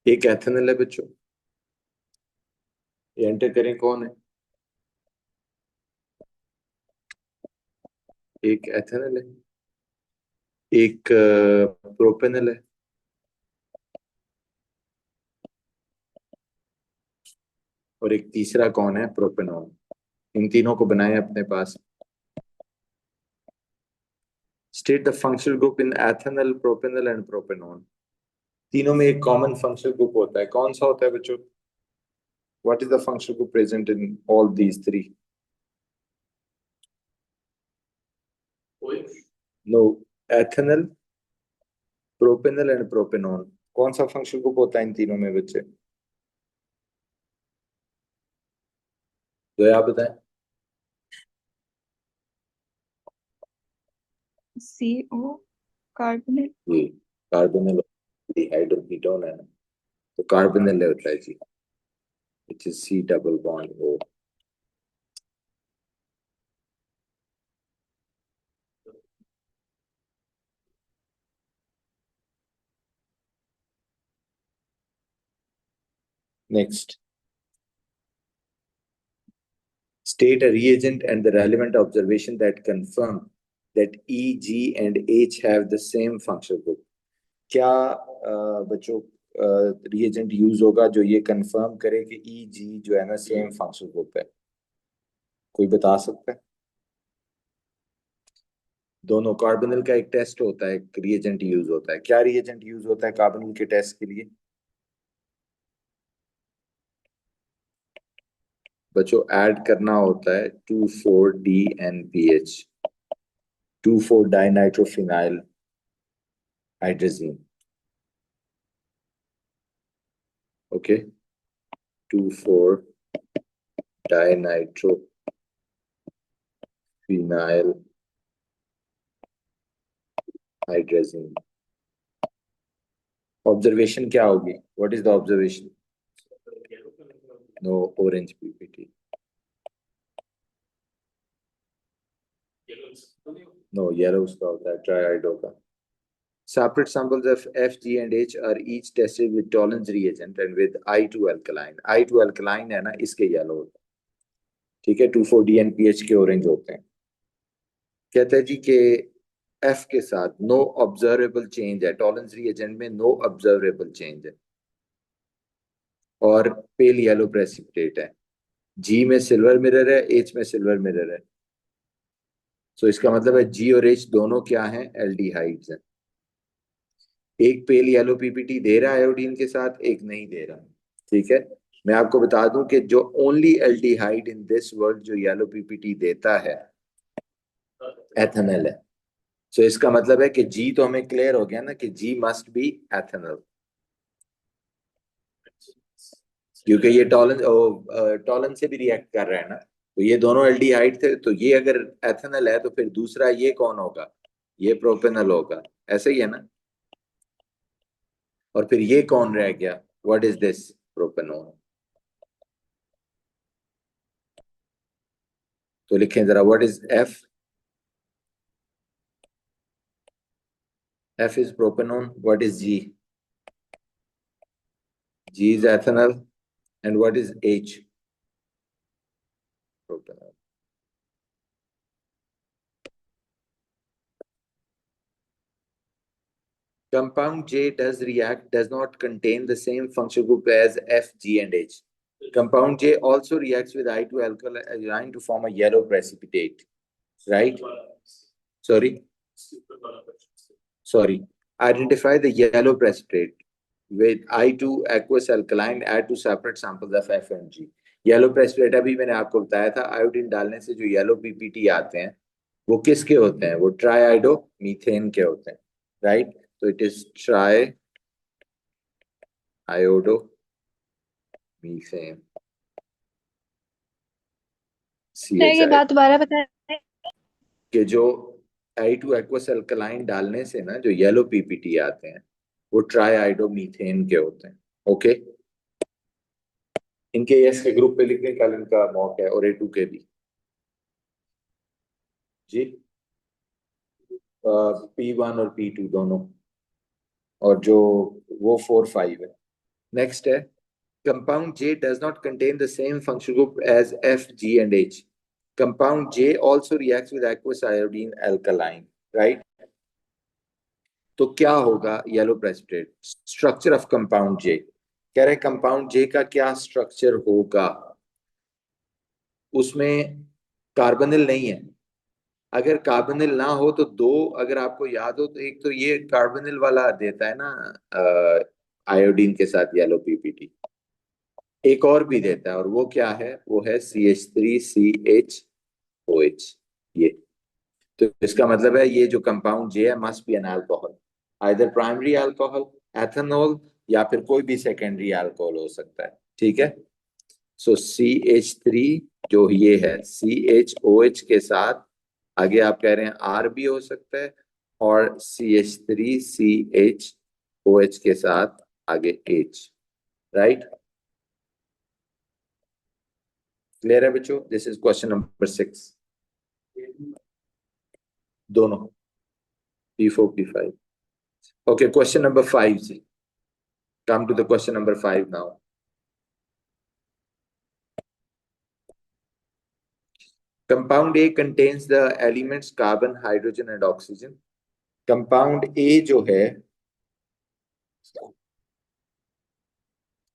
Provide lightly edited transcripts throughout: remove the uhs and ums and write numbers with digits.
एक एथेनल है बच्चों, ये एंटर करें कौन है? एक एथेनल है, एक प्रोपेनल है, और एक तीसरा कौन है? प्रोपेनॉन। इन तीनों को बनाए अपने पास। State the functional group in ethanal, propanal and propanone. तीनों में एक कॉमन फंक्शनल ग्रुप होता है, कौन सा होता है बच्चों? What is the functional group present in all these three? No, ethanal, propanal and propanone. कौन सा फंक्शनल ग्रुप होता है इन तीनों में बच्चे? जो आप बताएं। CO, carbonate. ये कार्बोनिल हाइड्रोकीटोन है ना, तो कार्बोनिल होता है जी, which is C double bond O। Next, state a reagent and the relevant observation that confirm that E, G and H have the same functional group। क्या बच्चों रिएजेंट यूज होगा जो ये कंफर्म करे कि ई जी जो है ना सेम फंक्शनल ग्रुप है? कोई बता सकता है? दोनों कार्बोनिल का एक टेस्ट होता है, एक रिएजेंट यूज होता है। क्या रिएजेंट यूज होता है कार्बोनिल के टेस्ट के लिए बच्चों? ऐड करना होता है 2,4-DNPH, two four dinitrophenyl hydrazine. Okay, two four dinitrophenyl hydrazine. Observation क्या होगी? What is the observation? No, orange PPT. No, yellow उसका होता है ट्राइआइडो का। Separate samples of F, G and H are each tested with Tollens reagent and with I2 alkaline। I2 alkaline है ना, इसके yellow होता है। ठीक है, 2,4-DNPH के ऑरेंज होते हैं। कहते हैं जी कि F के साथ नो ऑब्जर्वेबल चेंज है, टॉलरेंस रिएजेंट में नो ऑब्जर्वेबल चेंज है, और पेल येलो प्रेसिपिटेट है। जी में सिल्वर मिरर है, एच में सिल्वर मिरर है। सो इसका मतलब है जी और एच दोनों क्या हैं? एल्डिहाइड्स हैं। एक पेल येलो पीपीटी दे रहा है आयोडीन के साथ, एक नहीं दे रहा। ठीक है, मैं आपको बता दूं कि जो only aldehyde in this world जो येलो पीपीटी देता है एथेनल है। सो इसका मतलब है कि जी तो हमें क्लियर हो गया ना कि जी मस्ट बी एथेनल, क्योंकि ये टॉलन से भी रिएक्ट कर रहा है ना। तो ये दोनों एल्डिहाइड थे, तो ये अगर एथेनल है तो फिर दूसरा ये कौन होगा? ये प्रोपेनल होगा। ऐसे ही है ना। और फिर ये कौन रह गया? What is this? प्रोपेनॉन। तो लिखें जरा, what is F? F is propanone. What is G? G is ethanal. And what is H? Propanone. Compound J does not contain the same functional group as F, G, and H. Compound J also reacts with I2 alkaline to form a yellow precipitate, right? Sorry, sorry. Identify the yellow precipitate with I2 aqueous alkaline. Add to separate samples of F and G. Yellow precipitate अभी मैंने आपको बताया था, iodine डालने से जो yellow PPT आते हैं वो किसके होते हैं? वो ट्राइआइडो मीथेन के होते हैं, राइट? तो it is triiodomethane, C H ये आई। बात दोबारा बताएं। कि जो I2 एक्वस अल्कलाइन डालने से ना जो येलो पीपीटी आते हैं वो ट्राइआइडो मीथेन के होते हैं। ओके, इनके एस के ग्रुप पे लिखने का इनका मौका है, और A2 के भी जी। P1 और P2 दोनों, और जो वो 4-5 है। नेक्स्ट है compound J does not contain the same functional group as F, G, and H. Compound J also reacts with aqueous iodine alkaline, right? तो क्या होगा yellow precipitate? Structure of compound J कह रहे कंपाउंड J का क्या structure होगा? उसमें carbonyl नहीं है। अगर कार्बोनिल ना हो तो दो, अगर आपको याद हो तो एक तो ये कार्बोनिल वाला देता है ना आयोडीन के साथ येलो पीपीटी, एक और भी देता है, और वो क्या है? वो है CH3CHOH। ये तो इसका मतलब है ये जो कंपाउंड जे है must be an alcohol, either primary alcohol ethanol या फिर कोई भी सेकेंडरी अल्कोहल हो सकता है। ठीक है, सो CH3 जो ये है CHOH के साथ आगे आप कह रहे हैं R भी हो सकता है, और CH3CHOH के साथ आगे H, राइट? क्लियर है बच्चों? दिस इज क्वेश्चन नंबर 6, दोनों P4 P5। Okay, question number 5 जी, come to the question number 5 now. Compound A contains the elements carbon, hydrogen and oxygen. Compound A जो है,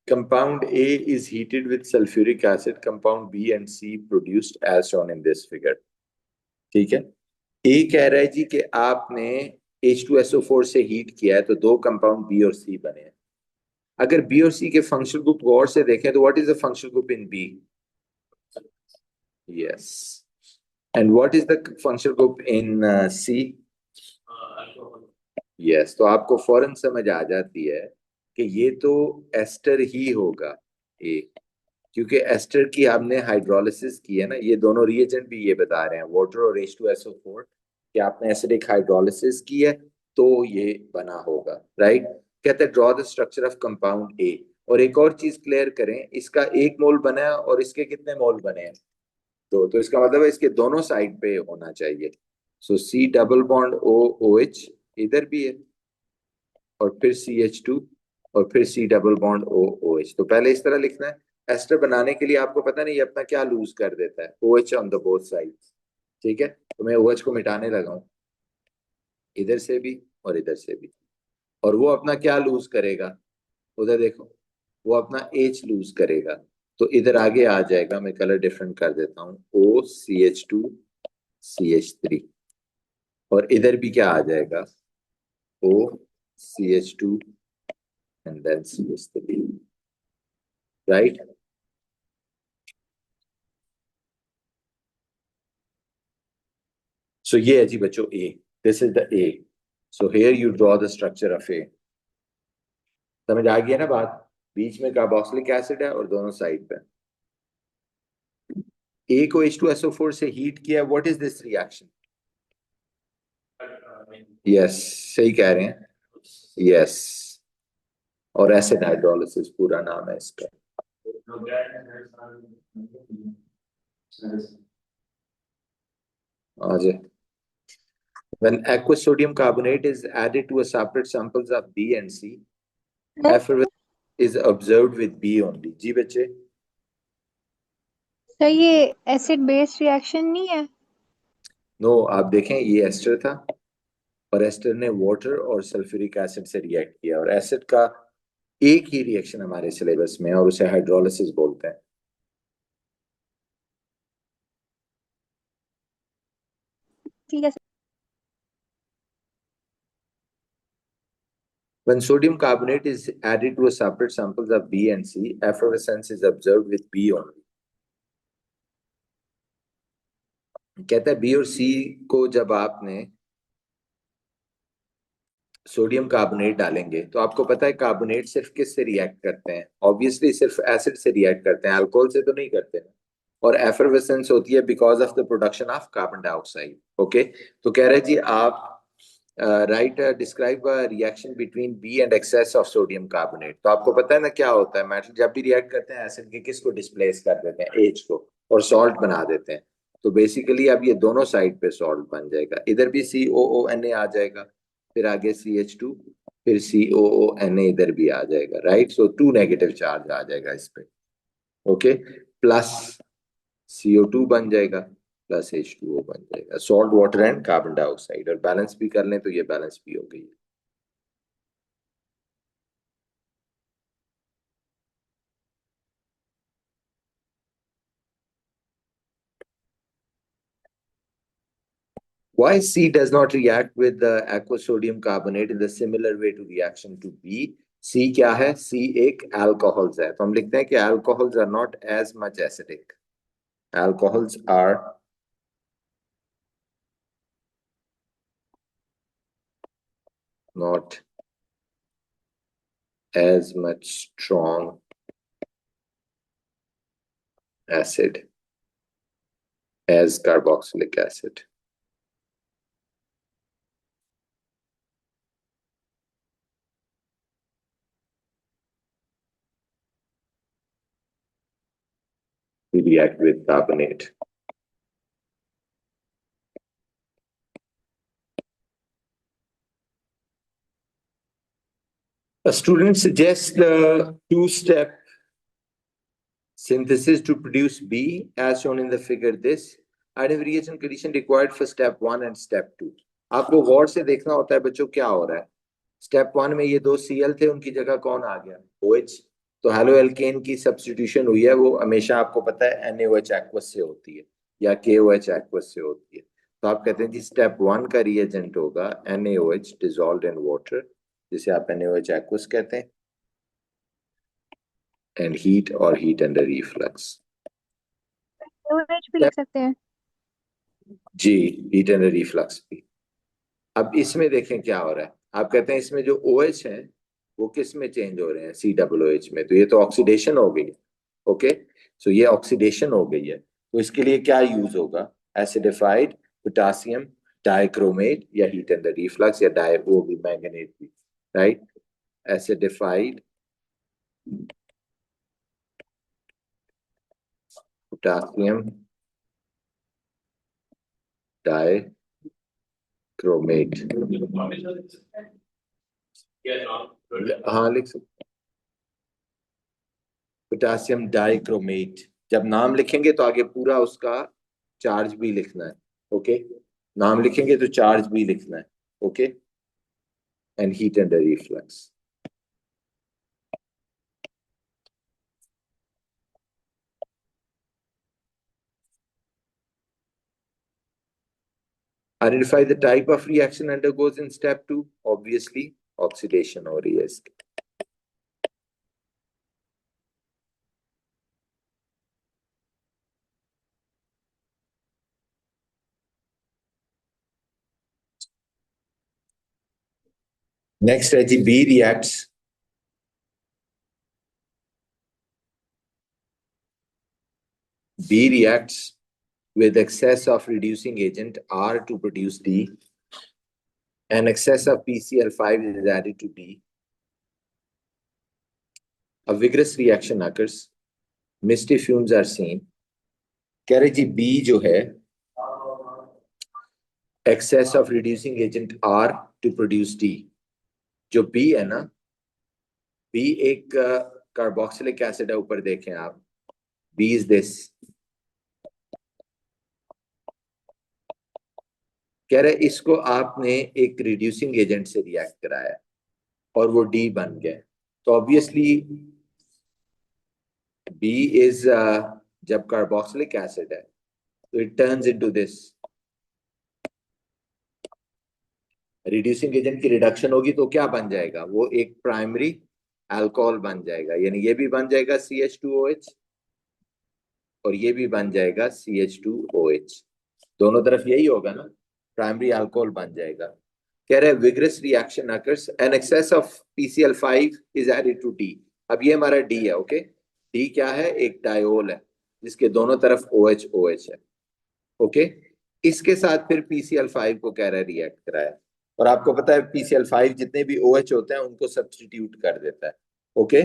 compound A is heated with sulfuric acid. Compound B and C produced as shown in this figure. ठीक है, A कह रहा है जी कि आपने H2SO4 से हीट किया है तो दो कंपाउंड B और C बने हैं। अगर B और C के फंक्शनल ग्रुप गौर से देखें तो what is the functional group in B? Yes, and what is the functional group in C? Yes, तो आपको फौरन समझ आ जाती है कि ये तो एस्टर ही होगा ए, क्योंकि एस्टर की हमने हाइड्रोलिसिस की है ना। ये दोनों रिएजेंट भी ये बता रहे हैं, वाटर और H2SO4, कि आपने एसिडिक हाइड्रोलिसिस की है तो ये बना होगा, राइट? कहते हैं draw the structure of compound A. और एक और चीज क्लियर करें, इसका एक मोल बना है और इसके कितने मोल बने हैं? दो, तो इसका मतलब है इसके दोनों साइड पे होना चाहिए। सो C डबल बॉन्ड OH इधर भी है, और फिर CH2, और फिर C डबल बॉन्ड OH। तो पहले इस तरह लिखना है। एस्टर बनाने के लिए आपको पता नहीं ये अपना क्या लूज कर देता है, OH on the both sides. ठीक है, तो मैं OH को मिटाने लगा हूं, इधर से भी और इधर से भी, और वो अपना क्या लूज करेगा? उधर देखो, वो अपना H लूज करेगा। तो इधर आगे आ जाएगा, मैं कलर डिफरेंट कर देता हूँ, OCH2CH3, और इधर भी क्या आ जाएगा? OCH2 and then CH3, right? So ये है जी बच्चों A, this is the A. So here you draw the structure of A. समझ आ गया ना बात? बीच में कार्बोक्सिलिक एसिड है और दोनों साइड पे। A को H2SO4 से हीट किया, what is this reaction? Yes, सही कह रहे हैं, यस, और एसिड हाइड्रोलिसिस पूरा नाम है इसका। आज when aqueous sodium carbonate is added to a separate samples of B and C, effervescence is observed with B only. जी बच्चे, सर ये एसिड बेस रिएक्शन नहीं है? नो, आप देखें ये एस्टर था, और एस्टर ने वाटर और सल्फ्यूरिक एसिड से रिएक्ट किया, और एसिड का एक ही रिएक्शन हमारे सिलेबस में है और उसे हाइड्रोलिसिस बोलते हैं। ठीक है sir. When sodium carbonate is added to a separate samples of B and C, effervescence is observed with B only. कहता है B और C को जब आपने सोडियम कार्बोनेट डालेंगे तो आपको पता है कार्बोनेट सिर्फ किस से रिएक्ट करते हैं? ऑब्वियसली सिर्फ एसिड से रिएक्ट करते हैं, अल्कोहल से तो नहीं करते। और एफरवेसेंस होती है because of the production of carbon dioxide. Okay, तो कह रहे जी आप right describe reaction between B and excess of sodium carbonate. तो आपको पता है ना क्या होता है, मेटल जब भी रिएक्ट करते हैं एसिड के किसको डिस्प्लेस कर देते हैं? एच को, और सॉल्ट बना देते हैं। तो बेसिकली अब ये दोनों साइड पे सॉल्ट बन जाएगा, इधर भी COONA आ जाएगा, फिर आगे CH2, फिर COO Na इधर भी आ जाएगा, राइट। सो 2 नेगेटिव चार्ज आ जाएगा इस पे, ओके। प्लस CO2 बन जाएगा, प्लस H2O बन जाएगा, salt water and carbon dioxide. और बैलेंस भी कर लें तो ये बैलेंस भी हो गई है। Why C does not react with the aqueous sodium carbonate in the similar way to reaction to B? C क्या है? C एक alcohols है, तो हम लिखते हैं कि alcohols are not as much acidic. Alcohols are not as much strong acid as carboxylic acid. We react with carbonate. A student suggests the two-step synthesis to produce B as shown in the figure. This additive reagent condition required for step 1 and step 2. आपको गौर से देखना होता है बच्चों क्या हो रहा है। स्टेप 1 में ये दो Cl थे, उनकी जगह कौन आ गया? OH। तो हेलो एल्केन की सब्स्टिट्यूशन हुई है, वो हमेशा आपको पता है NaOH एक्वस से होती है या KOH एक्वस से होती है। तो आप कहते हैं जी स्टेप 1 का रिएजेंट होगा NaOH डिसॉल्व्ड इन वाटर, जिसे आप NaOH एक्वस कहते हैं, एंड हीट और हीट अंडर रिफ्लक्स। OH भी लिख सकते हैं। जी, हीट अंडर रिफ्लक्स भी। अब इसमें देखें क्या हो रहा है। आप कहते हैं इसमें जो OH है वो किस में चेंज हो रहे हैं? COOH में। तो ये तो ऑक्सीडेशन हो गई, ओके। सो ये ऑक्सीडेशन हो गई है, तो इसके लिए क्या यूज होगा? एसिडिफाइड पोटासियम डाइक्रोमेट या हीट अंडर रिफ्लक्स या डाई, वो भी मैंगनेट भी, राइट। Acidified potassium dichromate. हाँ लिख सकते। पोटासियम डाइक्रोमेट, जब नाम लिखेंगे तो आगे पूरा उसका चार्ज भी लिखना है, ओके। नाम लिखेंगे तो चार्ज भी लिखना है, okay. And heat under reflux. Identify the type of reaction undergoes in step 2. Obviously oxidation हो रही है इसकी। नेक्स्ट है जी B reacts. B reacts with excess of reducing agent R to produce D, and excess of PCl5 is added to D. A vigorous reaction occurs. Misty fumes are seen. कह रहे जी B जो है excess of reducing agent R to produce D। जो B है ना, B एक carboxylic acid है, ऊपर देखें आप, B is this। कह रहे इसको आपने एक रिड्यूसिंग एजेंट से रिएक्ट कराया और वो डी बन गया, तो ऑब्वियसली बी इज, जब कार्बोक्सिलिक एसिड है तो it turns into this. Reducing agent की रिडक्शन होगी तो क्या बन जाएगा? वो एक प्राइमरी अल्कोहल बन जाएगा, यानी ये भी बन जाएगा CH2OH और ये भी बन जाएगा CH2OH। दोनों तरफ यही होगा ना, प्राइमरी अल्कोहल बन जाएगा। कह रहे vigorous reaction occurs an excess of PCl5 is added to D। अब ये हमारा D है, ओके। D क्या है? एक डायोल है जिसके दोनों तरफ OH OH है, ओके। इसके साथ फिर PCl5 को कह रहा है रिएक्ट कराया, और आपको पता है PCl5 जितने भी OH होते हैं उनको सब्स्टिट्यूट कर देता है, ओके।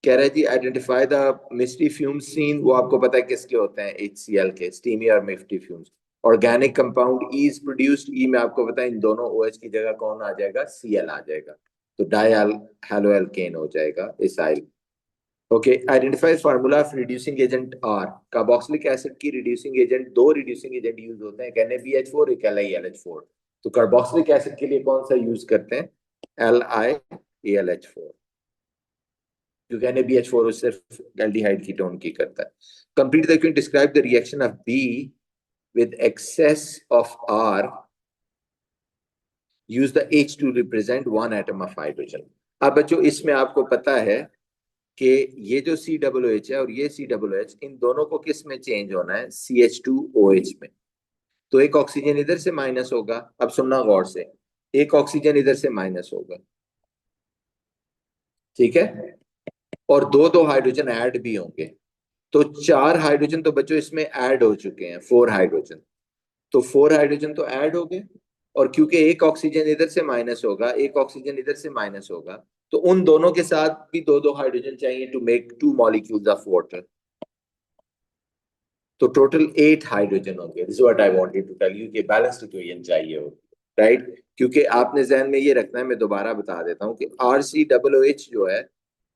कह रहे जी identify the misty fumes seen. वो आपको पता है किसके होते हैं? HCl के, स्टीमी और misty fumes. Organic compound E is produced, E में आपको पता है इन दोनों OH की जगह कौन आ जाएगा, Cl आ जाएगा, तो डाई हेलोएल्केन हो जाएगा इसाइल। Okay, identify formula of reducing agent R. Carboxylic acid की रिड्यूसिंग एजेंट, दो रिड्यूसिंग एजेंट यूज होते हैं, NaBH4 एक LiAlH4। तो कार्बोक्सिलिक एसिड के लिए कौन सा यूज करते हैं, LiAlH4, क्योंकि NaBH4 सिर्फ एल्डिहाइड कीटोन की करता है। Complete the question, describe the reaction of B with excess of R, use the H to represent one atom of hydrogen। अब बच्चों इसमें आपको पता है कि ये जो COOH है और ये COOH, इन दोनों को किस में चेंज होना है, CH2OH में। तो एक ऑक्सीजन इधर से माइनस होगा, अब सुनना गौर से, एक ऑक्सीजन इधर से माइनस होगा, ठीक है, और दो दो हाइड्रोजन ऐड भी होंगे, तो 4 हाइड्रोजन तो बच्चों इसमें ऐड हो चुके हैं, 4 हाइड्रोजन, तो 4 हाइड्रोजन तो ऐड हो गए, और क्योंकि एक ऑक्सीजन इधर से माइनस होगा, एक ऑक्सीजन इधर से माइनस होगा, तो उन दोनों के साथ भी दो दो हाइड्रोजन चाहिए to make 2 molecules of water. तो टोटल 8 हाइड्रोजन होंगे। This is what I wanted to tell you कि बैलेंस्ड इक्वेशन चाहिए होगी, राइट। क्योंकि आपने जहन में ये रखना है, मैं दोबारा बता देता हूँ कि RCOOH जो है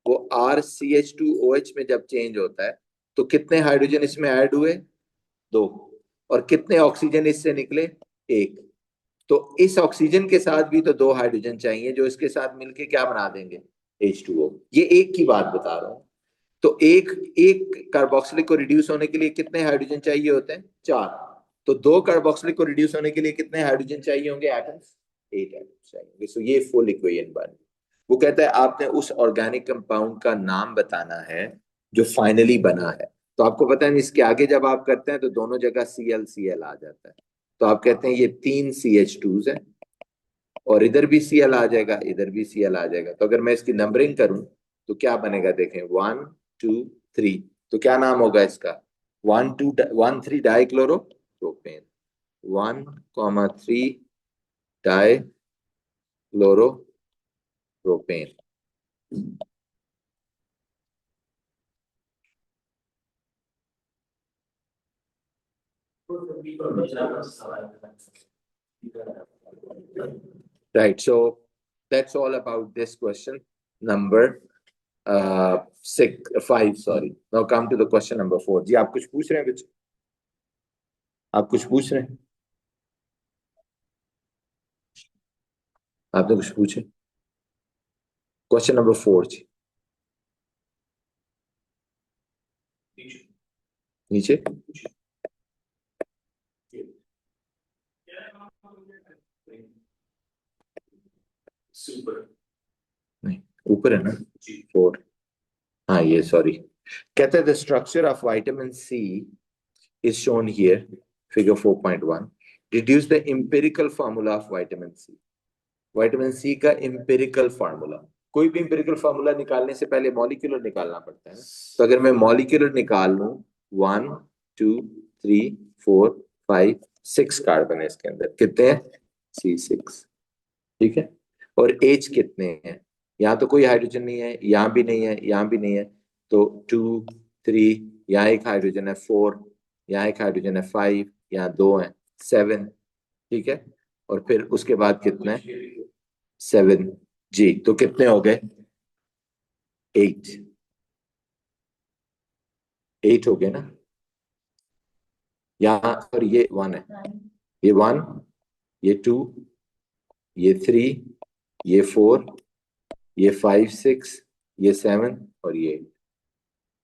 वो RCH2OH में जब चेंज होता है तो कितने हाइड्रोजन इसमें ऐड हुए, 2, और कितने ऑक्सीजन इससे निकले, 1। तो इस ऑक्सीजन के साथ भी तो 2 हाइड्रोजन चाहिए जो इसके साथ मिलके क्या बना देंगे, H2O। ये एक की बात बता रहा हूं। तो एक एक कार्बोक्सिलिक को रिड्यूस होने के लिए कितने हाइड्रोजन चाहिए होते हैं, 4। तो 2 कार्बोक्सिलिक को रिड्यूस होने के लिए कितने हाइड्रोजन चाहिए होंगे, एटम्स, 8 एटम्स चाहिए। सो ये फुल इक्वेशन बन गई। वो कहता है आपने उस ऑर्गेनिक कंपाउंड का नाम बताना है जो फाइनली बना है। तो आपको पता है इसके आगे जब आप करते हैं तो दोनों जगह Cl आ जाता है, तो आप कहते हैं ये 3 CH2s है, और इधर भी Cl आ जाएगा, इधर भी Cl आ जाएगा। तो अगर मैं इसकी नंबरिंग करूं तो क्या बनेगा, देखें, 1 2 3, तो क्या नाम होगा इसका, 1 3 डाइक्लोरोप्रोपेन, 1 3 डाइक्लोरोप्रोपेन। Right, so that's all about this question number 5, sorry. Now come to the question number 4। जी आप कुछ पूछ रहे हैं बच्चे, आप कुछ पूछ रहे हैं, आपने कुछ पूछे, क्वेश्चन नंबर 4 जी, नीचे, नहीं ऊपर है ना, 4, हाँ ये सॉरी। कहते हैं the structure of vitamin C is shown here, figure 4.1। Deduce the empirical formula of vitamin C. Vitamin C का एम्पिरिकल फार्मूला, कोई भी एम्पिरिकल फार्मूला निकालने से पहले मॉलिक्यूलर निकालना पड़ता है ना। तो अगर मैं मॉलिक्यूलर निकाल लूं, 1 2 3 4 5 6 कार्बन है इसके अंदर, कितने हैं, C6, ठीक है, और एच कितने हैं, यहाँ तो कोई हाइड्रोजन नहीं है, यहाँ भी नहीं है, यहाँ भी नहीं है, तो 2 3, यहाँ एक हाइड्रोजन है 4, यहाँ एक हाइड्रोजन है 5, यहाँ 2 है 7, ठीक है, और फिर उसके बाद कितना है 7 जी, तो कितने हो गए, 8, 8 हो गए ना, यहाँ और ये 1 है, ये 1, ये 2, ये 3, ये 4, ये 5 6, ये 7 और ये 8।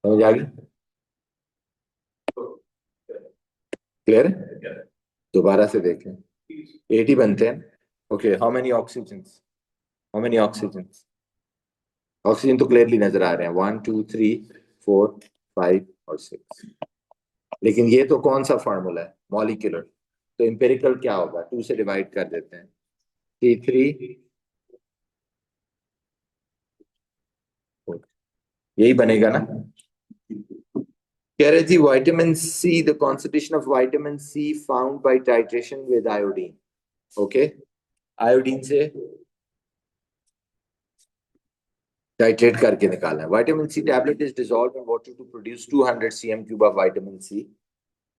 समझ आ गई, क्लियर है, दोबारा से देखें, 8 ही बनते हैं। Okay, how many oxygen, how many oxygen, oxygen तो क्लियरली नजर आ रहे हैं, 1 2 3 4 5 और 6। लेकिन ये तो कौन सा फार्मूला है, मॉलिक्यूलर, तो इंपेरिकल क्या होगा, 2 से डिवाइड कर देते हैं, C3, यही बनेगा ना। कह रहे जी vitamin C, the concentration of vitamin C found by titration with iodine. Okay, iodine से टाइट्रेट करके निकालना है। Vitamin C tablet is dissolved in water to produce 200 cm³ of vitamin C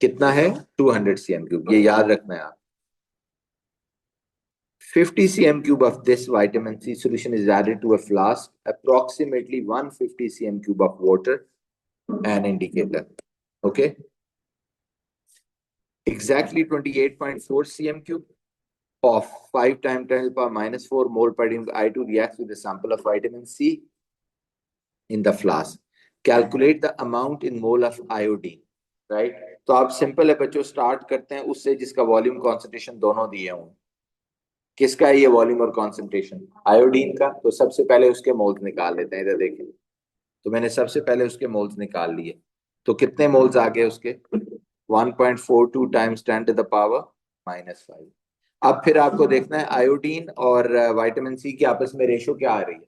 कितना है 200 cm क्यूब, ये याद रखना है आप। 50 cm cube of this vitamin C solution is added to a flask, approximately 150 cm cube of water, an indicator. Okay, exactly 28.4 cm cube of 5 times 10 to the power minus 4 mole per I2 reacts with a sample of vitamin C in the flask. Calculate the amount in mole of iodine. Right? तो आप simple है बच्चों, start करते हैं उससे जिसका volume concentration दोनों दिए हों। किसका है ये वॉल्यूम और कॉन्सेंट्रेशन? आयोडीन का। तो सबसे पहले उसके मोल्स निकाल लेते हैं, इधर देखिए। तो मैंने सबसे पहले उसके मोल्स निकाल लिए। तो कितने मोल्स आ गए उसके? 1.42 टाइम्स 10 टू द पावर -5। अब फिर आपको देखना है आयोडीन और विटामिन सी की आपस में रेशो क्या आ रही है?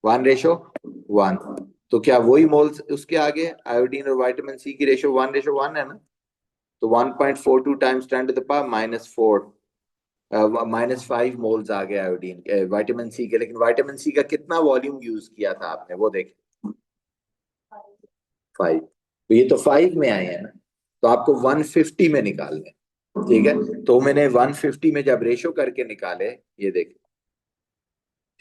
1:1। तो क्या वही मोल्स उसके आगे? आयोडीन और विटामिन सी की रेशो 1:1 है ना। तो 1.42 times 10 to the power -4, -5 moles आ गए आयोडीन के, विटामिन सी के। लेकिन विटामिन सी का कितना वॉल्यूम यूज किया था आपने, वो देखें। 5। तो ये तो 5 में आए हैं ना, तो आपको 150 में निकालने हैं। ठीक है, तो मैंने 150 में जब रेशो करके निकाले, ये देखें।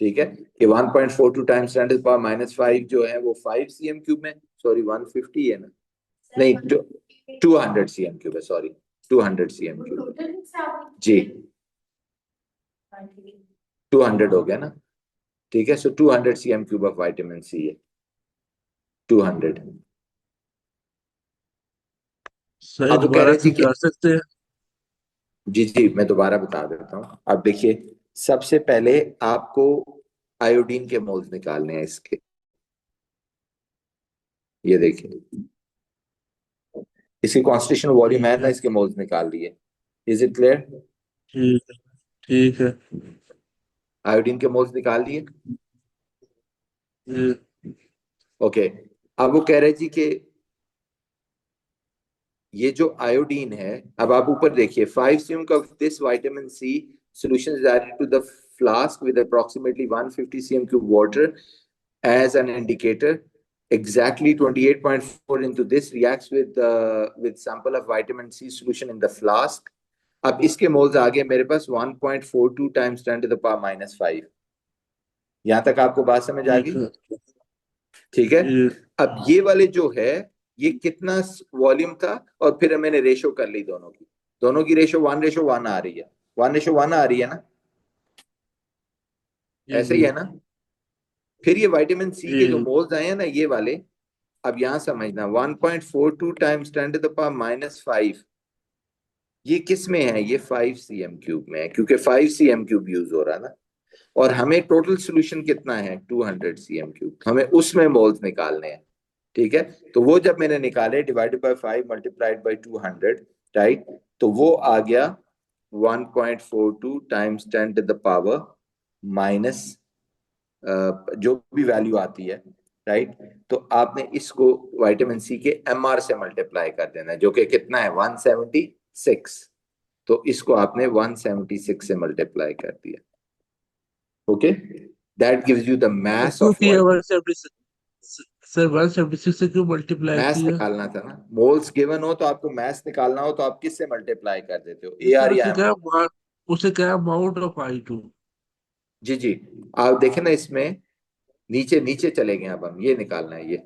ठीक है, कि 1.42 टाइम्स 10 टू द पावर -5 जो है वो 5 cm क्यूब में, सॉरी 150 है ना, नहीं 200 cm क्यूब है, सॉरी 200 cm क्यूब जी, 200 हो गया ना। ठीक है, so 200 cm cube of vitamin C है, 200। सर अब वो कह दोबारा रहे जी कि निकाल सकते हैं? जी जी, मैं दोबारा बता देता हूँ। अब देखिए, सबसे पहले आपको आयोडीन के मोल्स निकालने हैं इसके। ये देखिए, इसकी कॉन्स्टिट्यूशन वॉल्यूम है ठीक ना, है। इसके मोल्स निकाल लिए। Is it clear? ठीक है। ठीक है। आयोडीन के मोल्स निकाल लिए। ये ओके, अब वो कह रहे जी कि ये जो आयोडीन है, अब आप ऊपर देखिए, 5 cm of this vitamin C solution is added to the flask with approximately 150 cm cube water as an indicator. Exactly 28.4 into this reacts with sample of vitamin C solution in the flask. अब इसके moles आ गए मेरे पास 1.42 times 10 to the power -5। यहां तक आपको बात समझ आ ठीक गई? है। ठीक है। ये अब ये वाले जो है, ये कितना वॉल्यूम था, और फिर मैंने रेशो कर ली दोनों की। दोनों की रेशो 1:1 आ रही है, 1:1 आ रही है ना, जी ऐसे ही जी है ना। फिर ये विटामिन सी के जो जी मोल्स आए हैं ना, ये वाले, अब यहां समझना, 1.42 टाइम्स 10 टू द पावर -5, ये किस में है? ये 5 cm क्यूब में है, क्योंकि 5 cm क्यूब यूज हो रहा है ना। और हमें टोटल सोल्यूशन कितना है? 200 cm क्यूब, हमें उसमें मोल्स निकालने हैं। ठीक है, तो वो जब मैंने निकाले, divided by 5 multiplied by 200, right, तो वो आ गया 1.42 times 10 to the power minus जो भी वैल्यू आती है, राइट। तो आपने इसको विटामिन सी के एमआर से मल्टीप्लाई कर देना है, जो कि कितना है? 176। तो इसको आपने 176 से मल्टीप्लाई कर दिया। Okay, that gives you the तो मास क्यों ऑफ किया विटामिन। 176? सर 176 से क्यों मल्टीप्लाई मैथ्स किया? निकालना था ना, मोल्स गिवन हो तो आपको मैथ्स निकालना हो तो आप किससे मल्टीप्लाई कर देते हो? ए सर आर या एम? उसे क्या अमाउंट ऑफ I2? जी जी, आप देखें ना, इसमें नीचे नीचे चले गए, अब हम ये निकालना है, ये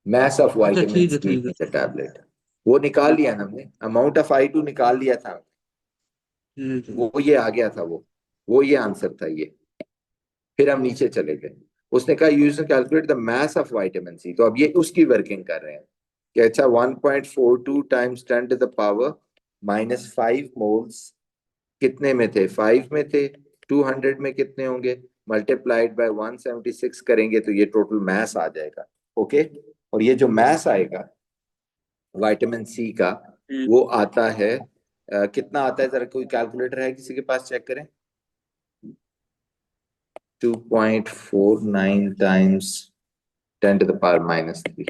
मैस ऑफ अच्छा विटामिन ठीक है सी ठीक है। इन द टैबलेट, वो निकाल लिया ना हमने। अमाउंट ऑफ आई टू निकाल लिया था, ठीक है। वो ये आ गया था, वो ये आंसर था ये। फिर हम नीचे चले गए, उसने कहा use to calculate the mass of vitamin C. तो अब ये उसकी वर्किंग कर रहे हैं कि अच्छा 1.42 times 10 to the power -5 moles कितने में थे? 5 में थे। 200 में कितने होंगे? मल्टीप्लाइड बाय 176 करेंगे तो ये टोटल मास आ जाएगा। ओके, और ये जो मास आएगा विटामिन सी का, ठीक। वो आता है कितना आता है? जरा कोई कैलकुलेटर है किसी के पास? चेक करें। 2.49 टाइम्स 10 टू द पावर -3।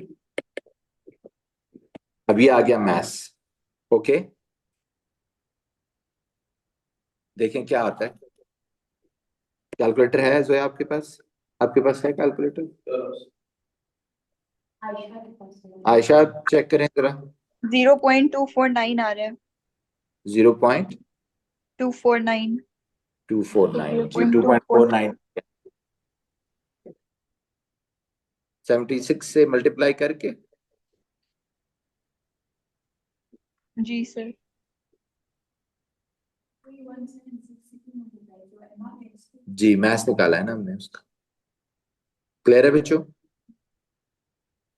अब ये आ गया मैथ्स। ओके, देखें क्या आता है। कैलकुलेटर है जो है आपके पास? आपके पास है कैलकुलेटर? आयशा चेक करें जरा। 0.249 आ रहा है। 0.249 249 जी, 2.49 76 से मल्टीप्लाई करके। जी सर। जी मैथ्स निकाला है ना हमने उसका। क्लियर है बच्चों?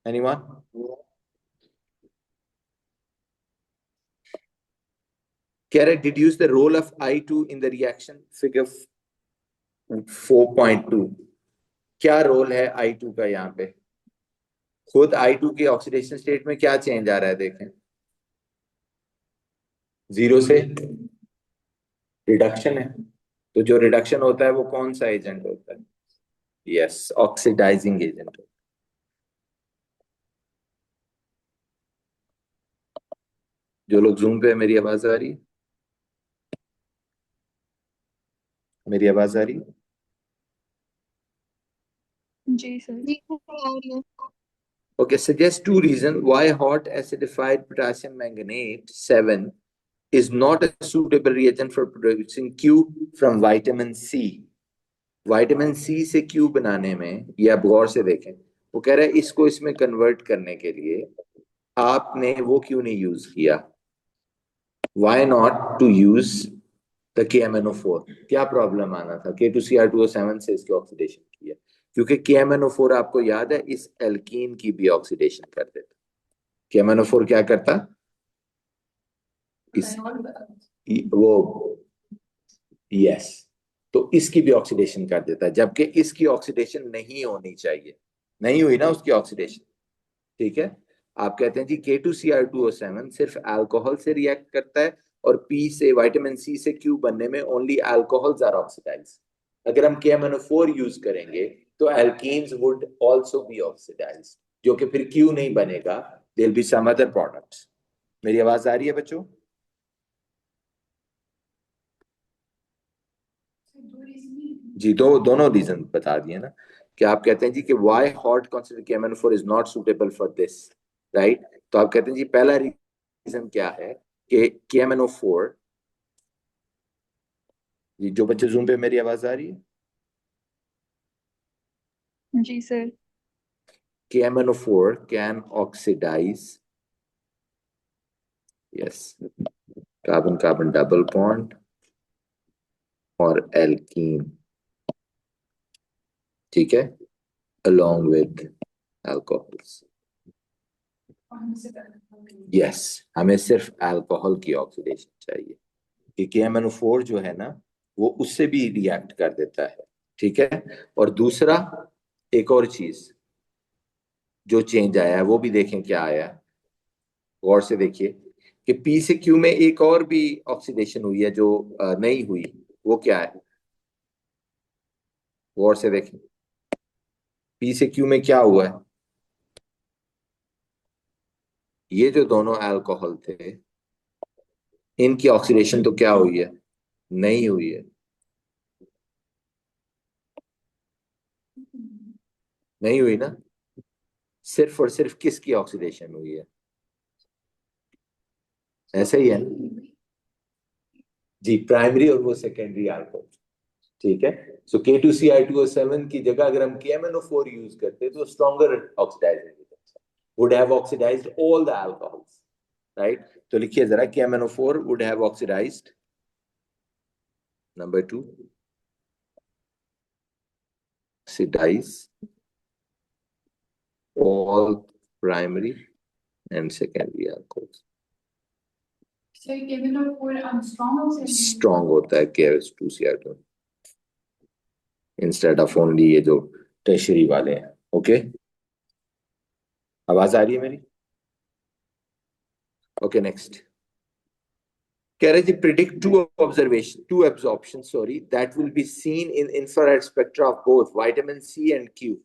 एनीवन? कह रहे deduce the role of I2 in the reaction figure 4.2। क्या रोल है I2 का यहाँ पे? खुद I2 के ऑक्सीडेशन स्टेट में क्या चेंज आ रहा है देखें। 0 से रिडक्शन है, तो जो रिडक्शन होता है वो कौन सा एजेंट होता है? Yes, oxidising agent. जो लोग जूम पे, मेरी आवाज आ रही है? मेरी आवाज आ रही है? जी sir. Okay, suggest two reasons why hot acidified potassium manganate 7 is not a suitable reagent for producing Q from vitamin C. Vitamin C से क्यू बनाने में, ये आप गौर से देखें, वो कह रहा है इसको इसमें कन्वर्ट करने के लिए आपने वो क्यों नहीं यूज किया? Why not to use the KMNO4? क्या प्रॉब्लम आना था? K2Cr2O7 से इसकी ऑक्सीडेशन की है, क्योंकि KMNO4 आपको याद है इस एल्कीन की भी ऑक्सीडेशन कर देता। KMNO4 क्या करता? इस वो यस, तो इसकी भी ऑक्सीडेशन कर देता है, जबकि इसकी ऑक्सीडेशन नहीं होनी चाहिए। नहीं हुई ना उसकी ऑक्सीडेशन, ठीक है। आप कहते हैं जी K2Cr2O7 सिर्फ अल्कोहल से रिएक्ट करता है और पी से, विटामिन सी से क्यू बनने में ओनली अल्कोहल्स आर ऑक्सीडाइज। अगर हम KMNO4 यूज करेंगे तो alkenes would also be oxidise, जो कि फिर क्यू नहीं बनेगा, there be some other products. मेरी आवाज आ रही है बच्चों? जी, दोनों रीजन बता दिए ना, कि आप कहते हैं जी कि why hot consider KMNO4 is not suitable for this, right? तो आप कहते हैं जी पहला रीजन क्या है कि KMNO4, जी जो बच्चे जूम पे, मेरी आवाज आ रही है? जी sir. KMNO4 can oxidise, yes, carbon carbon double bond और एल्कीन, ठीक है, along with alcohols। यस, हमें सिर्फ अल्कोहल की ऑक्सीडेशन चाहिए, कि KMNO4 जो है ना वो उससे भी रिएक्ट कर देता है, ठीक है। और दूसरा, एक और चीज जो चेंज आया है वो भी देखें क्या आया है, गौर से देखिए कि पी से क्यू में एक और भी ऑक्सीडेशन हुई है जो नहीं हुई, वो क्या है? गौर से देखें, पी से क्यू में क्या हुआ है? ये जो दोनों अल्कोहल थे इनकी ऑक्सीडेशन तो क्या हुई है? नहीं हुई है। नहीं हुई ना, सिर्फ और सिर्फ किसकी ऑक्सीडेशन हुई है? ऐसा ही है ना जी, प्राइमरी और वो सेकेंडरी अल्कोहल, ठीक है। सो K2Cr2O7 की जगह अगर हम KMNO4 यूज करते तो stronger oxidising would have oxidized all the alcohols, right? तो लिखिए जरा, KMNO4 would have oxidized, number 2, oxidize all primary and secondary alcohols। Strong होता है KH2Cr2 इंस्टेड ऑफ ओनली ये जो टर्शरी वाले हैं, ओके। आवाज आ रही है मेरी? ओके नेक्स्ट, कह रहे जी predict two absorption sorry that will be seen in infrared spectra of both vitamin C and Q.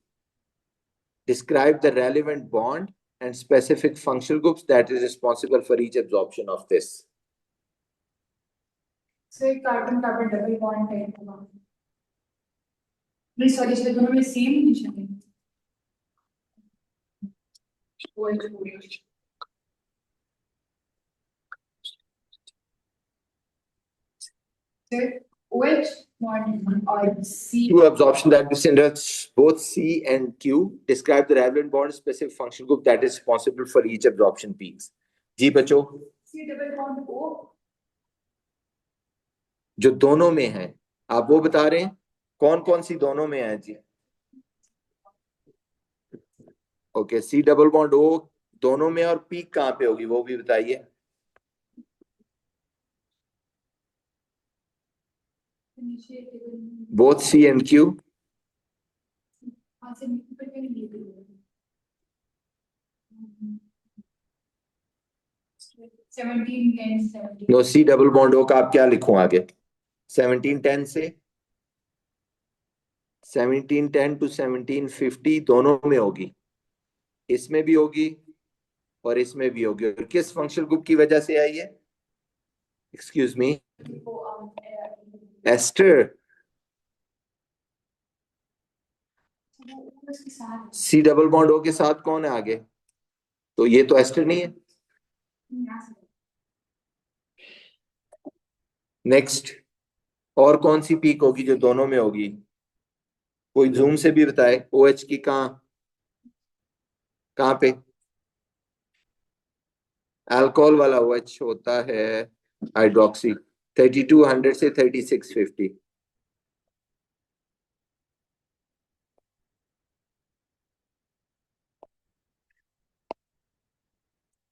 Describe the relevant bond and specific functional groups that is responsible for each absorption of this। So carbon carbon double bond है, नहीं sorry, इसमें दोनों में same निशान है। OH. Sir, OH bond or C. Two absorption that disintegrates both C and Q. Describe the Rayleigh bond specific function group that is responsible for each absorption peaks. जी बच्चों, C double bond O. जो दोनों में है आप वो बता रहे हैं, कौन कौन सी दोनों में है जी? Okay, C double bond O दोनों में, और पीक कहाँ पे होगी वो भी बताइए। Both C and Q. 17, 10, 17. No, C double bond O का आप क्या लिखूं आगे? 1710 से 1710 टू 1750 दोनों में होगी, इसमें भी होगी और इसमें भी होगी। और किस फंक्शनल ग्रुप की वजह से आई है? Excuse me, ester. C double bond O के साथ कौन है आगे? तो ये तो एस्टर नहीं है। नेक्स्ट, और कौन सी पीक होगी जो दोनों में होगी? कोई जूम से भी बताए। OH की कहां कहां पे? अल्कोहल वाला OH होता है हाइड्रोक्सी, 3200 से 3650।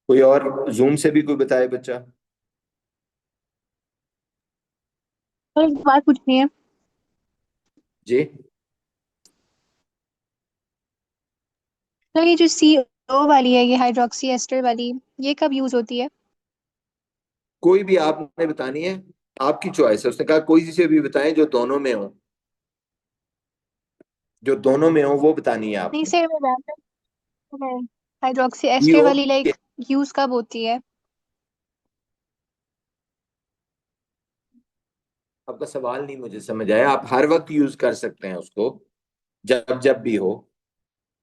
कोई और जूम से भी कोई बताए बच्चा? एक बात पूछनी है। जी, तो ये जो CO वाली है, ये हाइड्रोक्सी एस्टर वाली, ये कब यूज होती है? कोई भी आपने बतानी है, आपकी चॉइस है। उसने कहा कोई से भी बताएं जो दोनों में हो, जो दोनों में हो वो बतानी है नहीं आपने। सर, मैं रैंडम हाइड्रोक्सी एस्टर पीओ, वाली लाइक यूज कब होती है? आपका सवाल नहीं मुझे समझ आया। आप हर वक्त यूज कर सकते हैं उसको, जब जब भी हो।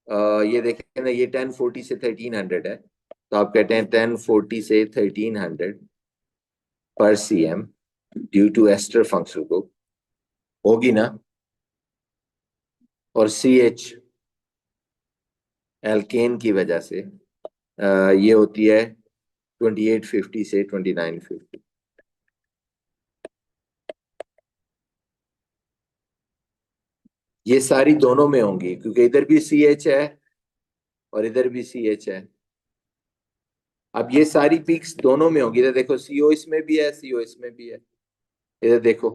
ये देखें ना, ये 1040 से 1300 है, तो आप कहते हैं 1040 से 1300 पर CM due to ester function group होगी ना। और CH एल्केन की वजह से ये होती है 2850 से 2950। ये सारी दोनों में होंगी क्योंकि इधर भी CH है और इधर भी CH है। अब ये सारी पीक्स दोनों में होंगी। इधर देखो CO इसमें भी है, CO इसमें भी है। इधर देखो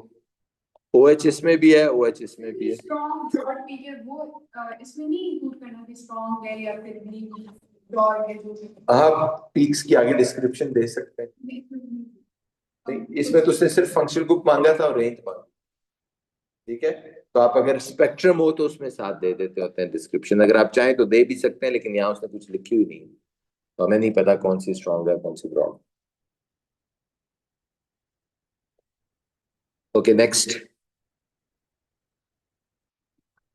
OH इसमें भी है, OH इसमें भी है। स्ट्रॉन्ग और पीरियड वो इसमें नहीं इंक्लूड करना कि स्ट्रॉन्ग है या फिर वीक डॉट है जो भी। आप पीक्स की आगे डिस्क्रिप्शन दे सकते हैं। नहीं, इसमें तो उसने सिर्फ फंक्शनल ग्रुप मांगा था और रेंज मांगा। ठीक है, तो आप अगर स्पेक्ट्रम हो तो उसमें साथ दे देते होते हैं डिस्क्रिप्शन। अगर आप चाहें तो दे भी सकते हैं, लेकिन यहाँ उसने कुछ लिखी हुई नहीं, तो हमें नहीं पता कौन सी स्ट्रॉन्ग है कौन सी ब्रॉड। Okay, next.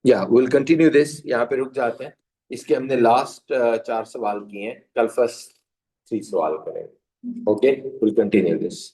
या विल कंटिन्यू दिस, यहाँ पे रुक जाते हैं। इसके हमने लास्ट 4 सवाल किए हैं, कल फर्स्ट 3 सवाल करेंगे। Okay, will continue this.